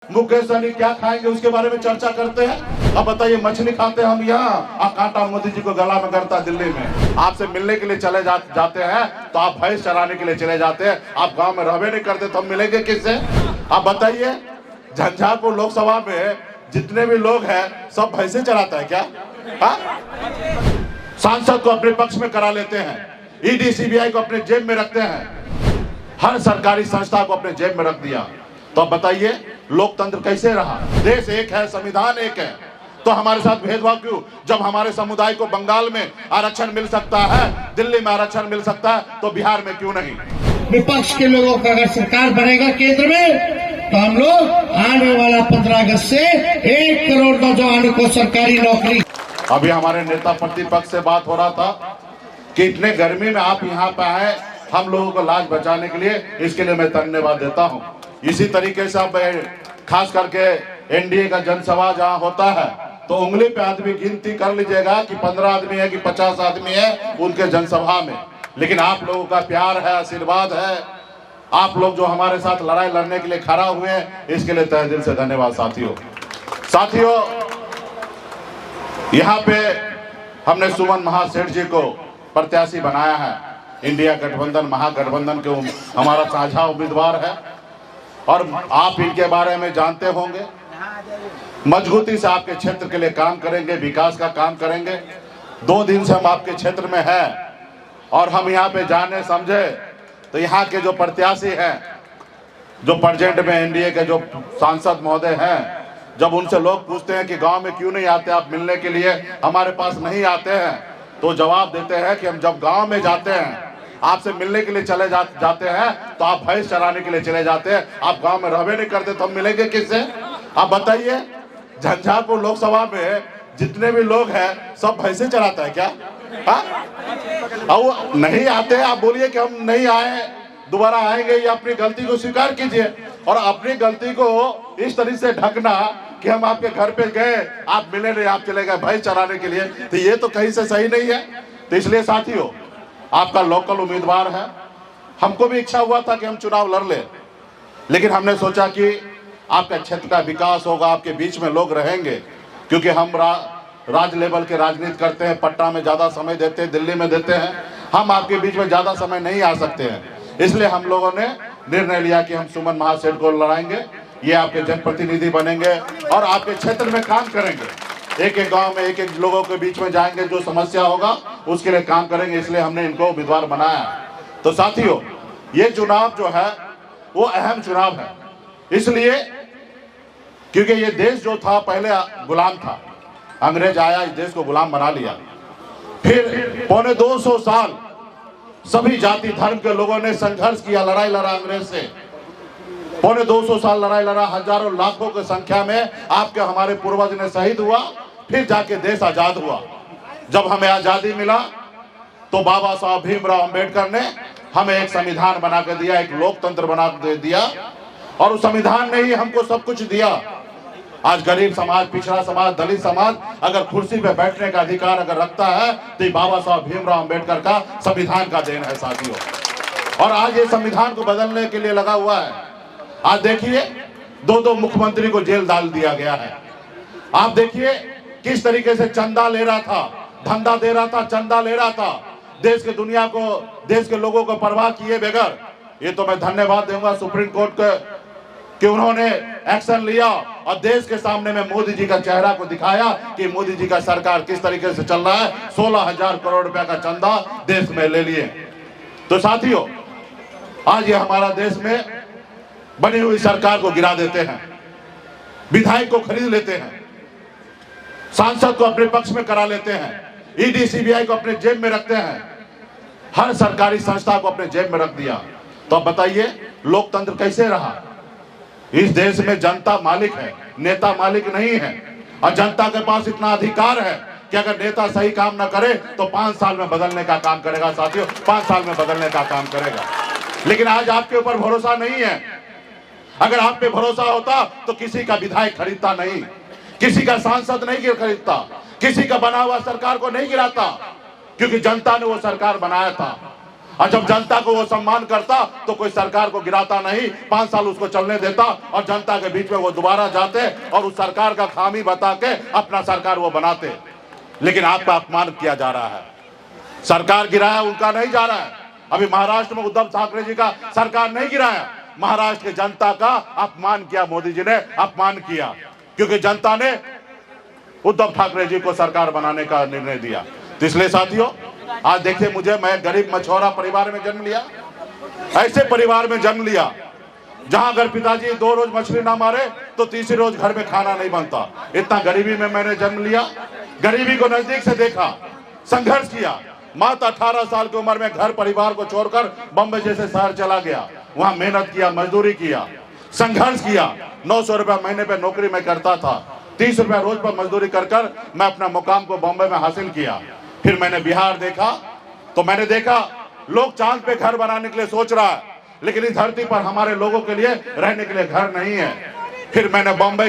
मुकेश सहनी क्या खाएंगे उसके बारे में चर्चा करते हैं। अब बताइए, मछली खाते हैं हम यहाँ, अब कांटा मोदी जी को गला में करता दिल्ली में। आपसे मिलने के लिए चले जाते हैं तो आप भैंस चराने के लिए चले जाते हैं। आप गांव में रहबे नहीं करते तो हम मिलेंगे किससे? आप बताइए, झंझारपुर लोकसभा में जितने भी लोग हैं सब भैंसे चराता है क्या? सांसद को अपने पक्ष में करा लेते हैं, ईडी सीबीआई को अपने जेब में रखते हैं, हर सरकारी संस्था को अपने जेब में रख दिया। तो अब बताइए लोकतंत्र कैसे रहा? देश एक है, संविधान एक है, तो हमारे साथ भेदभाव क्यों? जब हमारे समुदाय को बंगाल में आरक्षण मिल सकता है, दिल्ली में आरक्षण मिल सकता है, तो बिहार में क्यों नहीं? विपक्ष के लोगों का अगर सरकार बनेगा केंद्र में तो हम लोग आने वाला 15 अगस्त से 1 करोड़ नौजवानों को सरकारी नौकरी। अभी हमारे नेता प्रतिपक्ष से बात हो रहा था कि इतने गर्मी में आप यहाँ पे आए हम लोगों को लाज बचाने के लिए, इसके लिए मैं धन्यवाद देता हूँ। इसी तरीके से अब खास करके एनडीए का जनसभा जहाँ होता है तो उंगली पे आदमी गिनती कर लीजिएगा कि 15 आदमी है कि 50 आदमी है उनके जनसभा में। लेकिन आप लोगों का प्यार है, आशीर्वाद है, आप लोग जो हमारे साथ लड़ाई लड़ने के लिए खड़ा हुए हैं, इसके लिए तहे दिल से धन्यवाद। साथियों, यहाँ पे हमने सुमन महासेठ जी को प्रत्याशी बनाया है। इंडिया गठबंधन महागठबंधन के हमारा साझा उम्मीदवार है और आप इनके बारे में जानते होंगे। मजबूती से आपके क्षेत्र के लिए काम करेंगे, विकास का काम करेंगे। 2 दिन से हम आपके क्षेत्र में हैं और हम यहाँ पे जाने समझे तो यहाँ के जो प्रत्याशी हैं, जो प्रेजेंट में एनडीए के जो सांसद महोदय हैं, जब उनसे लोग पूछते हैं कि गांव में क्यों नहीं आते आप मिलने के लिए, हमारे पास नहीं आते हैं, तो जवाब देते हैं कि हम जब गांव में जाते हैं आपसे मिलने के लिए चले जाते हैं तो आप भैंस चराने के लिए चले जाते हैं। आप गांव में रहबे नहीं करते तो हम मिलेंगे किससे? आप बताइए, झंझारपुर लोकसभा में जितने भी लोग हैं सब भैंसे चराता है क्या? अब नहीं आते हैं, आप बोलिए कि हम नहीं आए, दोबारा आएंगे, या अपनी गलती को स्वीकार कीजिए। और अपनी गलती को इस तरह से ढकना कि हम आपके घर पे गए, आप मिले नहीं, आप चले गए भैंस चराने के लिए, तो ये तो कहीं से सही नहीं है। तो इसलिए साथियों, आपका लोकल उम्मीदवार है। हमको भी इच्छा हुआ था कि हम चुनाव लड़ ले, लेकिन हमने सोचा कि आपका क्षेत्र का विकास होगा, आपके बीच में लोग रहेंगे, क्योंकि हम राज लेवल के राजनीति करते हैं, पटना में ज़्यादा समय देते हैं, दिल्ली में देते हैं, हम आपके बीच में ज़्यादा समय नहीं आ सकते हैं। इसलिए हम लोगों ने निर्णय लिया कि हम सुमन महासेठ को लड़ाएंगे, ये आपके जनप्रतिनिधि बनेंगे और आपके क्षेत्र में काम करेंगे। एक एक गांव में एक एक लोगों के बीच में जाएंगे, जो समस्या होगा उसके लिए काम करेंगे। इसलिए हमने इनको उम्मीदवार बनाया। तो साथियों, ये चुनाव जो है वो अहम चुनाव है, इसलिए क्योंकि ये देश जो था पहले गुलाम था, अंग्रेज आया, इस देश को गुलाम बना लिया। फिर 250 साल सभी जाति धर्म के लोगों ने संघर्ष किया, लड़ाई लड़ा अंग्रेज से। 250 साल लड़ाई लड़ा, हजारों लाखों की संख्या में आपके हमारे पूर्वज ने शहीद हुआ, फिर जाके देश आजाद हुआ। जब हमें आजादी मिला तो बाबा साहब भीमराव अंबेडकर ने हमें एक संविधान बना के दिया, एक लोकतंत्र बना के दिया, और उस संविधान ने ही हमको सब कुछ दिया। आज गरीब समाज, पिछड़ा समाज, दलित समाज अगर कुर्सी पे बैठने का अधिकार अगर रखता है तो ये बाबा साहब भीमराव अंबेडकर का संविधान का देन है साथियों। और आज ये संविधान को बदलने के लिए लगा हुआ है। आज देखिए, 2 मुख्यमंत्री को जेल डाल दिया गया है। आप देखिए किस तरीके से चंदा ले रहा था, धंधा दे रहा था, चंदा ले रहा था, देश के दुनिया को, देश के लोगों को परवाह किए बगैर। ये तो मैं धन्यवाद दूंगा सुप्रीम कोर्ट को कि उन्होंने एक्शन लिया और देश के सामने में मोदी जी का चेहरा को दिखाया कि मोदी जी का सरकार किस तरीके से चल रहा है। 16,000 करोड़ रुपया का चंदा देश में ले लिए। तो साथियों, आज ये हमारा देश में बनी हुई सरकार को गिरा देते हैं, विधायक को खरीद लेते हैं, सांसद को अपने पक्ष में करा लेते हैं, ईडी सीबीआई को अपने जेब में रखते हैं, हर सरकारी संस्था को अपने जेब में रख दिया। तो अब बताइए लोकतंत्र कैसे रहा? इस देश में जनता मालिक है, नेता मालिक नहीं है। और जनता के पास इतना अधिकार है कि अगर नेता सही काम ना करे तो 5 साल में बदलने का काम करेगा साथियों, 5 साल में बदलने का काम करेगा। लेकिन आज आपके ऊपर भरोसा नहीं है। अगर आप पे भरोसा होता तो किसी का विधायक खरीदता नहीं, किसी का सांसद नहीं खरीदता, किसी का बना हुआ सरकार को नहीं गिराता, क्योंकि जनता ने वो सरकार बनाया था। और जब जनता को वो सम्मान करता तो कोई सरकार को गिराता नहीं, 5 साल उसको चलने देता और जनता के बीच में वो दोबारा जाते और उस सरकार का खामी बता के अपना सरकार वो बनाते। लेकिन आपका अपमान किया जा रहा है, सरकार गिराया उनका नहीं जा रहा है। अभी महाराष्ट्र में उद्धव ठाकरे जी का सरकार नहीं गिराया, महाराष्ट्र की जनता का अपमान किया, मोदी जी ने अपमान किया, क्योंकि जनता ने उद्धव ठाकरे जी को सरकार बनाने का निर्णय दिया। तो इसलिए साथियों, आज देखिए मुझे, मैं गरीब मछुआरा परिवार में जन्म लिया, ऐसे परिवार में जन्म लिया जहां अगर पिताजी 2 रोज मछली ना मारे तो तीसरे रोज घर में खाना नहीं बनता। इतना गरीबी में मैंने जन्म लिया, गरीबी को नजदीक से देखा, संघर्ष किया। मात्र 18 साल की उम्र में घर परिवार को छोड़कर बम्बई जैसे शहर चला गया, वहां मेहनत किया, मजदूरी किया, संघर्ष किया। 900 रुपया महीने पे नौकरी में करता था, 30 रुपया रोज पर मजदूरी कर मैं अपना मुकाम को बम्बई में हासिल किया। फिर मैंने बिहार देखा तो मैंने देखा लोग चांद पे घर बनाने के लिए सोच रहा है, लेकिन इस धरती पर हमारे लोगों के लिए रहने के लिए घर नहीं है। फिर मैंने बम्बई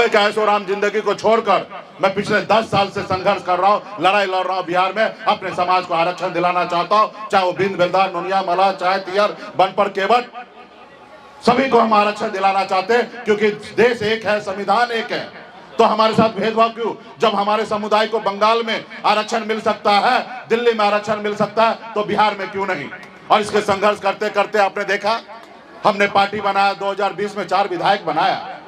का ऐशो आराम जिंदगी को छोड़कर मैं पिछले 10 साल से संघर्ष कर रहा हूँ, लड़ाई लड़ रहा हूँ बिहार में। अपने समाज को आरक्षण दिलाना चाहता हूँ, चाहे वो बिंद बेलदार, नोनिया, मलाह, चाहे तियर, बनपर, केवट, सभी को हम आरक्षण दिलाना चाहते हैं, क्योंकि देश एक है, संविधान एक है। तो हमारे साथ भेदभाव क्यों? जब हमारे समुदाय को बंगाल में आरक्षण मिल सकता है, दिल्ली में आरक्षण मिल सकता है, तो बिहार में क्यों नहीं? और इसके संघर्ष करते करते आपने देखा, हमने पार्टी बनाया, 2020 में 4 विधायक बनाया।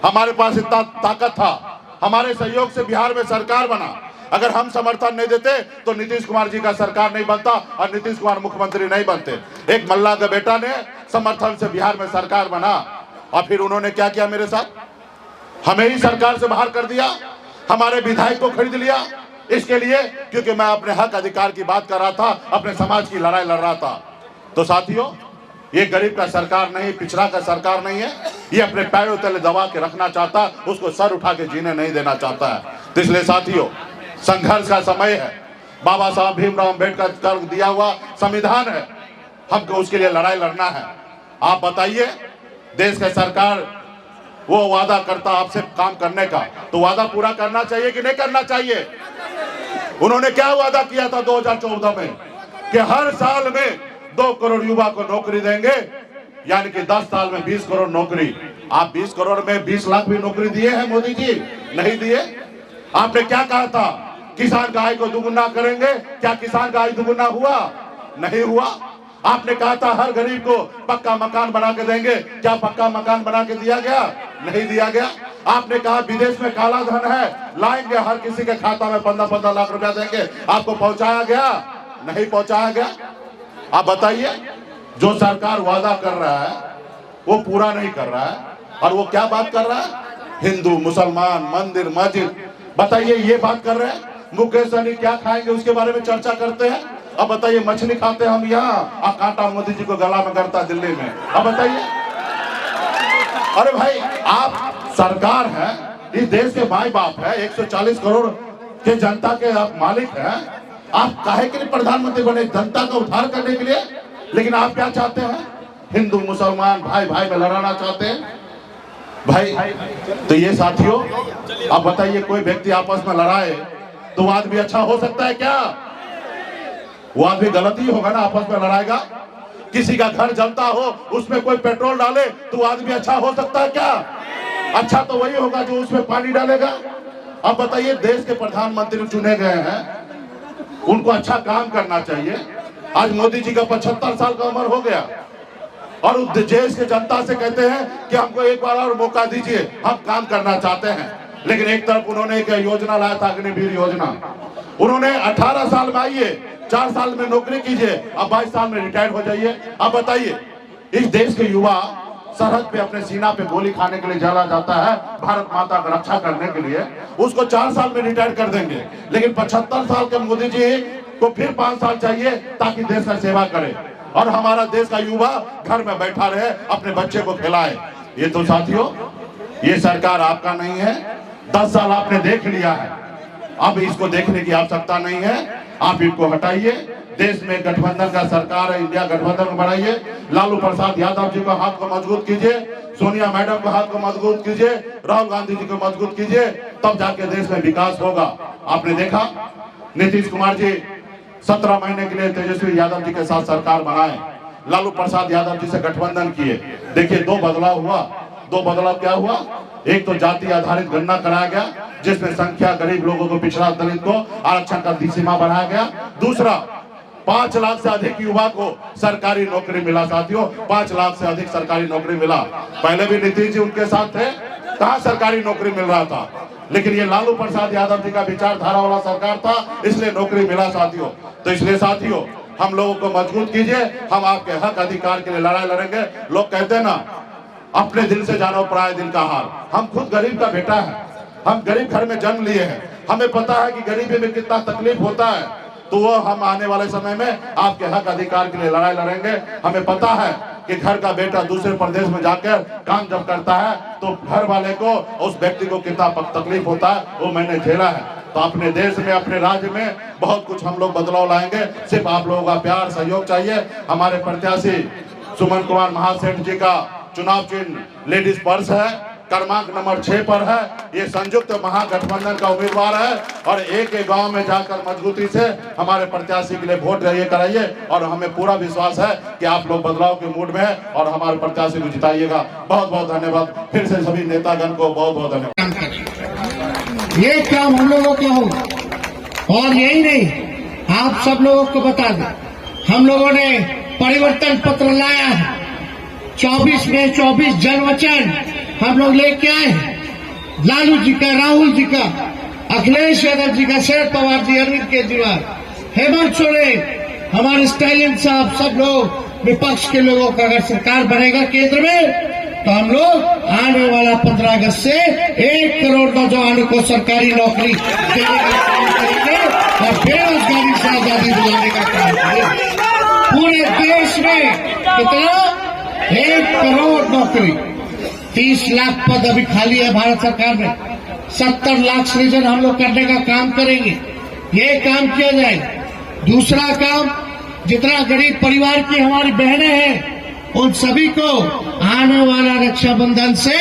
हमारे पास इतना ताकत था, हमारे सहयोग से बिहार में सरकार बना। अगर हम समर्थन नहीं देते तो नीतीश कुमार जी का सरकार नहीं बनता और नीतीश कुमार मुख्यमंत्री नहीं बनते। एक मल्ला का बेटा ने समर्थन से बिहार में सरकार बना, और फिर उन्होंने क्या किया मेरे साथ? हमें ही सरकार से बाहर कर दिया, हमारे विधायक को खरीद लिया। इसके लिए क्योंकि मैं अपने हक अधिकार की बात कर रहा था, अपने समाज की लड़ाई लड़ रहा था। तो साथियों, ये गरीब का सरकार नहीं, पिछड़ा का सरकार नहीं है, ये अपने पैरों तले दबा के रखना चाहता है, उसको सर उठा के जीने नहीं देना चाहता है। तो इसलिए साथियों, संघर्ष का समय है, बाबा साहब भीमराव अम्बेडकर का दिया हुआ संविधान है, हमको उसके लिए लड़ाई लड़ना है। आप बताइए, देश का सरकार वो वादा करता आपसे काम करने का, तो वादा पूरा करना चाहिए कि नहीं करना चाहिए? उन्होंने क्या वादा किया था 2014 में कि हर साल में 2 करोड़ युवा को नौकरी देंगे, यानी कि 10 साल में 20 करोड़ नौकरी। आप 20 करोड़ में 20 लाख भी नौकरी दिए हैं मोदी जी? नहीं दिए। आपने क्या कहा था? किसान का आय को दुगुना करेंगे, क्या किसान का आय दुगुना हुआ? नहीं हुआ। आपने कहा था हर गरीब को पक्का मकान बना के देंगे, क्या पक्का मकान बना के दिया गया? नहीं दिया गया। आपने कहा विदेश में काला धन है, लाएंगे, हर किसी के खाता में 15-15 लाख रुपया देंगे, आपको पहुंचाया गया? नहीं पहुंचाया गया। आप बताइए, जो सरकार वादा कर रहा है वो पूरा नहीं कर रहा है, और वो क्या बात कर रहा है? हिंदू, मुसलमान, मंदिर, मस्जिद, बताइए ये बात कर रहे हैं। मुकेश सहनी क्या खाएंगे उसके बारे में चर्चा करते हैं। अब बताइए, मछली खाते हम यहाँ, और कांटा मोदी जी को गला में करता दिल्ली में। अब बताइए, अरे भाई, आप सरकार है, इस देश के माई बाप है, 140 करोड़ के जनता के आप मालिक हैं, आप काहे के लिए प्रधानमंत्री बने? जनता का उद्धार करने के लिए। लेकिन आप क्या चाहते हैं? हिंदू मुसलमान भाई भाई में लड़ाना चाहते हैं भाई। तो ये साथियों, अब बताइए, कोई व्यक्ति आपस में लड़ाए तो वो आदमी अच्छा हो सकता है क्या? वो आदमी गलत ही होगा ना, आपस में लड़ाएगा। किसी का घर जलता हो, उसमें कोई पेट्रोल डाले तो वो आदमी अच्छा हो सकता है क्या? अच्छा तो वही होगा जो उसमें पानी डालेगा। अब बताइए, देश के प्रधानमंत्री चुने गए हैं, उनको अच्छा काम करना चाहिए। आज मोदी जी का 75 साल का उम्र हो गया, और उस देश के जनता से कहते हैं कि हमको एक बार और मौका दीजिए, हम काम करना चाहते हैं। लेकिन एक तरफ उन्होंने एक योजना लाया था, अग्निवीर योजना। उन्होंने 18 साल में आइए, 4 साल में नौकरी कीजिए, अब 22 साल में रिटायर हो जाइए। अब बताइए, इस देश के युवा सरहद पे अपने सीना पे गोली खाने के लिए चला जाता है, भारत माता की रक्षा करने के लिए, उसको 4 साल में रिटायर कर देंगे। लेकिन 75 साल के मोदी जी को फिर 5 साल चाहिए ताकि देश का सेवा करे, और हमारा देश का युवा घर में बैठा रहे, अपने बच्चे को खिलाए। ये तो साथियों, ये सरकार आपका नहीं है। 10 साल आपने देख लिया है, अब इसको देखने की आवश्यकता नहीं है। आप इनको हटाइए। देश में गठबंधन का सरकार है, इंडिया गठबंधन बनाइए। लालू प्रसाद यादव जी को हाथ को मजबूत कीजिए, सोनिया मैडम को हाथ को मजबूत कीजिए, राहुल गांधी जी को मजबूत कीजिए, तब जाके देश में विकास होगा। आपने देखा नीतीश कुमार जी 17 महीने के लिए तेजस्वी यादव जी के साथ सरकार बनाए, लालू प्रसाद यादव जी से गठबंधन किए। देखिए दो बदलाव हुआ। दो बदलाव क्या हुआ? एक तो जाति आधारित गणना कराया गया, जिसमें संख्या, गरीब लोगों को, पिछड़ा दलित को आरक्षण का सीमा बढ़ाया गया। दूसरा, 5 लाख से अधिक युवा को सरकारी नौकरी मिला। साथियों, 5 लाख से अधिक सरकारी नौकरी मिला। पहले भी नीतीश जी उनके साथ थे, कहां सरकारी नौकरी मिल रहा था, लेकिन ये लालू प्रसाद यादव जी का विचारधारा वाला सरकार था, इसलिए नौकरी मिला साथियों। तो इसलिए साथियों, हम लोगों को मजबूत कीजिए, हम आपके हक अधिकार के लिए लड़ाई लड़ेंगे। लोग कहते हैं ना, अपने दिल से जानो पराये दिल का हाल। हम खुद गरीब का बेटा है, हम गरीब घर में जन्म लिए हैं, हमें पता है कि गरीबी में कितना तकलीफ होता है। तो वो हम आने वाले समय में आपके हक अधिकार के लिए लड़ाई लड़ेंगे। हमें पता है कि घर का बेटा दूसरे प्रदेश में जाकर काम जब करता है तो घर वाले को, उस व्यक्ति को कितना तकलीफ होता है, वो मैंने झेला है। तो अपने देश में, अपने राज्य में बहुत कुछ हम लोग बदलाव लाएंगे। सिर्फ आप लोगों का प्यार, सहयोग चाहिए। हमारे प्रत्याशी सुमन कुमार महासेठ जी का चुनाव चिन्ह लेडीज पर्स है, क्रमांक नंबर 6 पर है। ये संयुक्त महागठबंधन का उम्मीदवार है और एक एक गांव में जाकर मजबूती से हमारे प्रत्याशी के लिए वोट कराइए। और हमें पूरा विश्वास है कि आप लोग बदलाव के मूड में हैं और हमारे प्रत्याशी को जिताइएगा। बहुत बहुत धन्यवाद। फिर से सभी नेतागण को बहुत बहुत धन्यवाद। ये काम हम लोगों का होगा। और यही नहीं, आप सब लोगों को बता दें, हम लोगों ने परिवर्तन पत्र लाया है। 24 में 24 जनवचन हम लोग लेके आए हैं। लालू जी का, राहुल जी का, अखिलेश यादव जी का, शरद पवार जी, अरविंद केजरीवाल, हेमंत सोरेन, हमारे स्टालिन साहब, सब लोग विपक्ष के लोगों का अगर सरकार बनेगा केंद्र में, तो हम लोग आने वाला 15 अगस्त से 1 करोड़ नौजवानों को सरकारी नौकरी देने का काम करेंगे और बेरोजगारी से आजादी दिलाने का काम करेंगे। पूरे देश में कितना? 1 करोड़ नौकरी। 30 लाख पद अभी खाली है भारत सरकार में। 70 लाख सृजन हम लोग करने का काम करेंगे। ये काम किया जाएगा। दूसरा काम, जितना गरीब परिवार की हमारी बहनें हैं, उन सभी को आने वाला रक्षाबंधन से,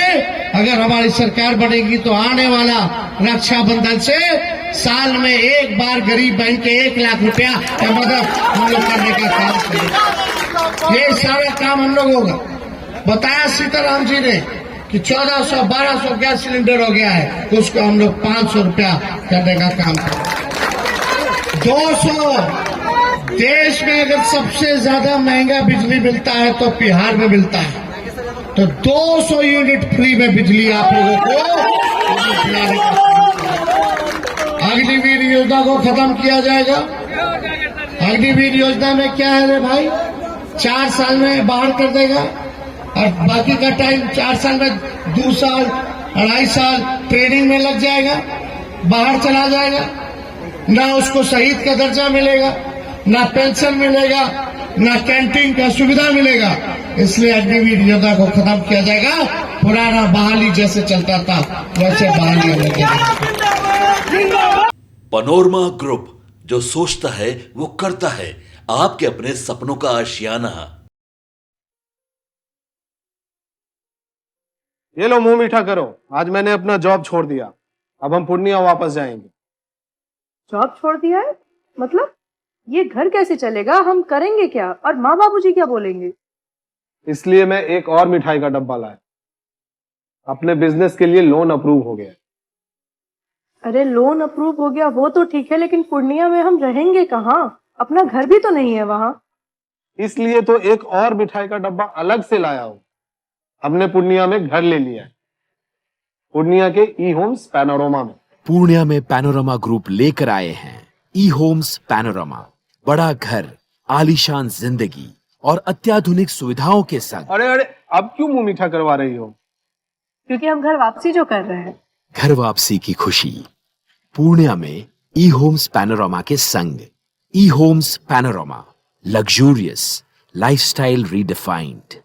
अगर हमारी सरकार बनेगी तो आने वाला रक्षाबंधन से साल में एक बार गरीब बहन के 1 लाख रुपया का मदद हम लोग करने का काम करेंगे। ये सारा काम हम लोग होगा। बताया सीताराम जी ने कि 1400-1200 गैस सिलेंडर हो गया है, तो उसको हम लोग 500 रुपया करने का काम करेंगे। 200 देश में अगर सबसे ज्यादा महंगा बिजली मिलता है तो बिहार में मिलता है। तो 200 यूनिट फ्री में बिजली आप लोगों को दिलाने का काम करेंगे। अग्निवीर योजना को खत्म किया जाएगा। अग्निवीर योजना में क्या है रे भाई? 4 साल में बाहर कर देगा और बाकी का टाइम 4 साल में 2 साल 2.5 साल ट्रेनिंग में लग जाएगा, बाहर चला जाएगा। ना उसको शहीद का दर्जा मिलेगा, ना पेंशन मिलेगा, ना कैंटीन का सुविधा मिलेगा। इसलिए अग्निवीर योजना को खत्म किया जाएगा। पुराना बहाली जैसे चलता था वैसे बहाली हो जाएगा। पनोरमा ग्रुप, जो सोचता है वो करता है। आपके अपने सपनों का आशियाना। ये लो, मुंह मीठा करो। आज मैंने अपना जॉब छोड़ दिया। अब हम पूर्णिया वापस जाएंगे। जॉब छोड़ दिया है? मतलब ये घर कैसे चलेगा? हम करेंगे क्या? और माँ बाबूजी क्या बोलेंगे? इसलिए मैं एक और मिठाई का डब्बा लाया। अपने बिजनेस के लिए लोन अप्रूव हो गया। अरे लोन अप्रूव हो गया वो तो ठीक है, लेकिन पूर्णिया में हम रहेंगे कहाँ? अपना घर भी तो नहीं है वहाँ। इसलिए तो एक और मिठाई का डब्बा अलग से लाया हूं। हमने पूर्णिया में घर ले लिया है, पूर्णिया के ई होम्स पैनोरमा में। पूर्णिया में पैनोरमा ग्रुप लेकर आए हैं ई होम्स पैनोरमा। बड़ा घर, आलीशान जिंदगी और अत्याधुनिक सुविधाओं के संग। अरे अरे, अब क्यों मुंह मीठा करवा रही हो? क्योंकि हम घर वापसी जो कर रहे हैं। घर वापसी की खुशी पूर्णिया में ई होम्स पैनोरमा के संग। E homes panorama, luxurious lifestyle redefined.